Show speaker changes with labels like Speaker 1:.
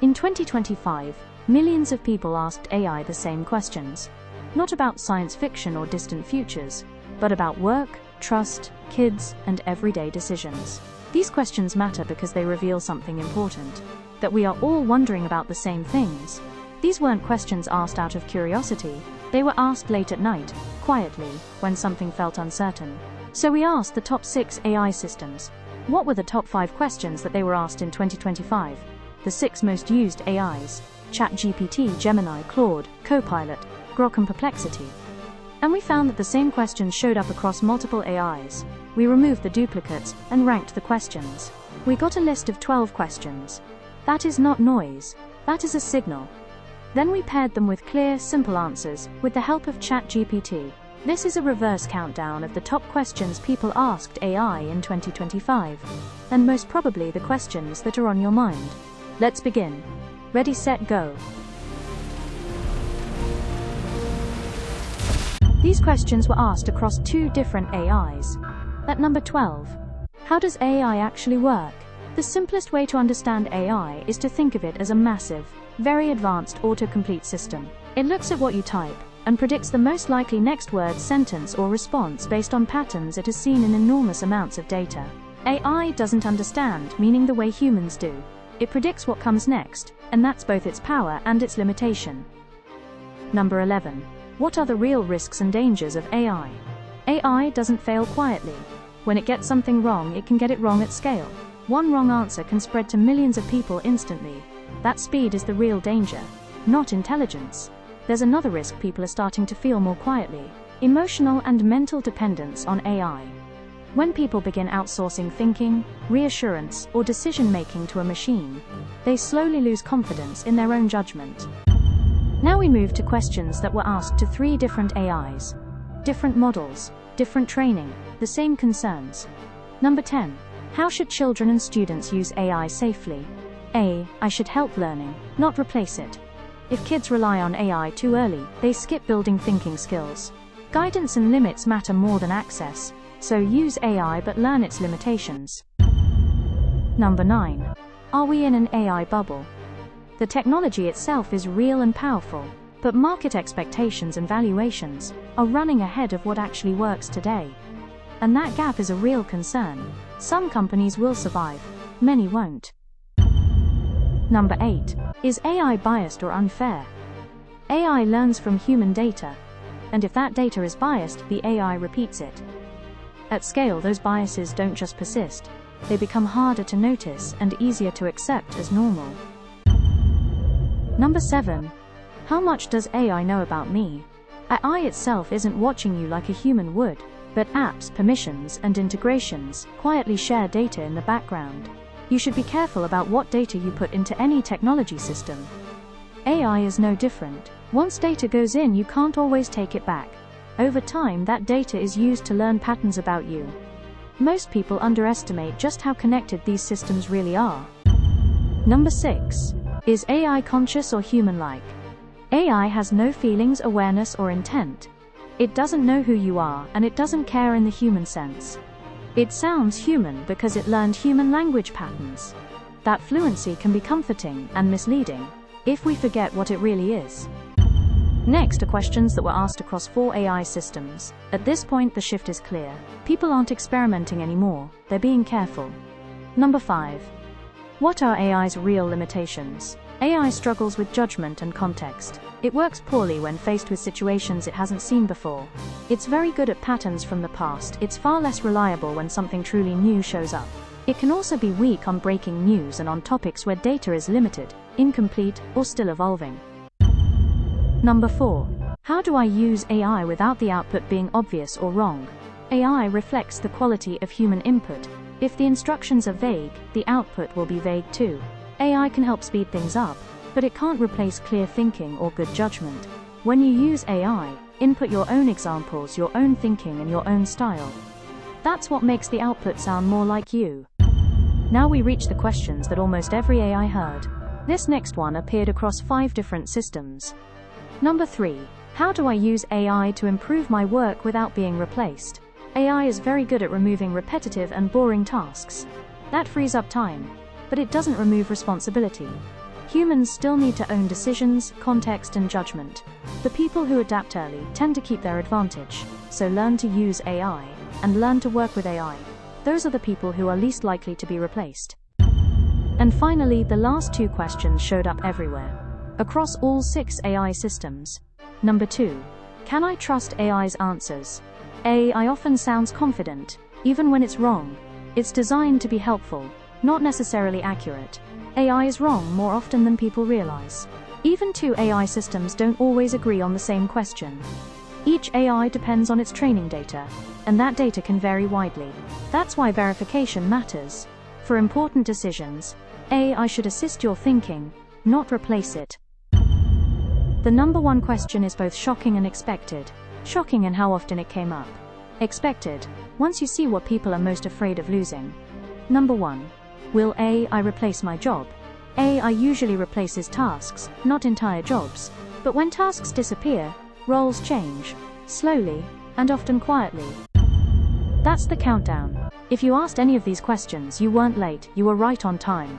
Speaker 1: In 2025, millions of people asked AI the same questions. Not about science fiction or distant futures, but about work, trust, kids, and everyday decisions. These questions matter because they reveal something important, that we are all wondering about the same things. These weren't questions asked out of curiosity, they were asked late at night, quietly, when something felt uncertain. So we asked the top 6 AI systems. What were the top 5 questions that they were asked in 2025? The 6 most used AIs: ChatGPT, Gemini, Claude, Copilot, Grok and Perplexity. And we found that the same questions showed up across multiple AIs. We removed the duplicates and ranked the questions. We got a list of 12 questions. That is not noise, that is a signal. Then we paired them with clear, simple answers, with the help of ChatGPT. This is a reverse countdown of the top questions people asked AI in 2025. And most probably the questions that are on your mind. Let's begin. Ready, set, go. These questions were asked across 2 different AIs. At number 12, how does AI actually work? The simplest way to understand AI is to think of it as a massive, very advanced autocomplete system. It looks at what you type and predicts the most likely next word, sentence, or response based on patterns it has seen in enormous amounts of data. AI doesn't understand, meaning the way humans do. It predicts what comes next, and that's both its power and its limitation. Number 11. What are the real risks and dangers of AI? AI doesn't fail quietly. When it gets something wrong, it can get it wrong at scale. One wrong answer can spread to millions of people instantly. That speed is the real danger, not intelligence. There's another risk people are starting to feel more quietly: emotional and mental dependence on AI. When people begin outsourcing thinking, reassurance, or decision-making to a machine, they slowly lose confidence in their own judgment. Now we move to questions that were asked to 3 different AIs. Different models, different training, the same concerns. Number 10. How should children and students use AI safely? A. I should help learning, not replace it. If kids rely on AI too early, they skip building thinking skills. Guidance and limits matter more than access, so use AI but learn its limitations. Number 9. Are we in an AI bubble? The technology itself is real and powerful, but market expectations and valuations are running ahead of what actually works today. And that gap is a real concern. Some companies will survive, many won't. Number 8. Is AI biased or unfair? AI learns from human data, and if that data is biased, the AI repeats it. At scale, those biases don't just persist, they become harder to notice and easier to accept as normal. Number 7. How much does AI know about me? AI itself isn't watching you like a human would, but apps, permissions, and integrations quietly share data in the background. You should be careful about what data you put into any technology system. AI is no different. Once data goes in, you can't always take it back. Over time, that data is used to learn patterns about you. Most people underestimate just how connected these systems really are. Number 6. Is AI conscious or human-like? AI has no feelings, awareness, or intent. It doesn't know who you are, and it doesn't care in the human sense. It sounds human because it learned human language patterns. That fluency can be comforting and misleading if we forget what it really is. Next are questions that were asked across 4 AI systems. At this point, the shift is clear. People aren't experimenting anymore, they're being careful. Number 5. What are AI's real limitations? AI struggles with judgment and context. It works poorly when faced with situations it hasn't seen before. It's very good at patterns from the past. It's far less reliable when something truly new shows up. It can also be weak on breaking news and on topics where data is limited, incomplete, or still evolving. Number 4. How do I use AI without the output being obvious or wrong? AI reflects the quality of human input. If the instructions are vague, the output will be vague too. AI can help speed things up, but it can't replace clear thinking or good judgment. When you use AI, input your own examples, your own thinking, and your own style. That's what makes the output sound more like you. Now we reach the questions that almost every AI heard. This next one appeared across 5 different systems. Number 3. How do I use AI to improve my work without being replaced? AI is very good at removing repetitive and boring tasks. That frees up time, but it doesn't remove responsibility. Humans still need to own decisions, context, and judgment. The people who adapt early tend to keep their advantage, so learn to use AI, and learn to work with AI. Those are the people who are least likely to be replaced. And finally, the last two questions showed up everywhere, across all 6 AI systems. Number 2. Can I trust AI's answers? AI often sounds confident, even when it's wrong. It's designed to be helpful, not necessarily accurate. AI is wrong more often than people realize. Even 2 AI systems don't always agree on the same question. Each AI depends on its training data, and that data can vary widely. That's why verification matters. For important decisions, AI should assist your thinking, not replace it. The number 1 question is both shocking and expected. Shocking in how often it came up. Expected, once you see what people are most afraid of losing. Number 1. Will AI replace my job? AI usually replaces tasks, not entire jobs. But when tasks disappear, roles change, slowly, and often quietly. That's the countdown. If you asked any of these questions, you weren't late, you were right on time.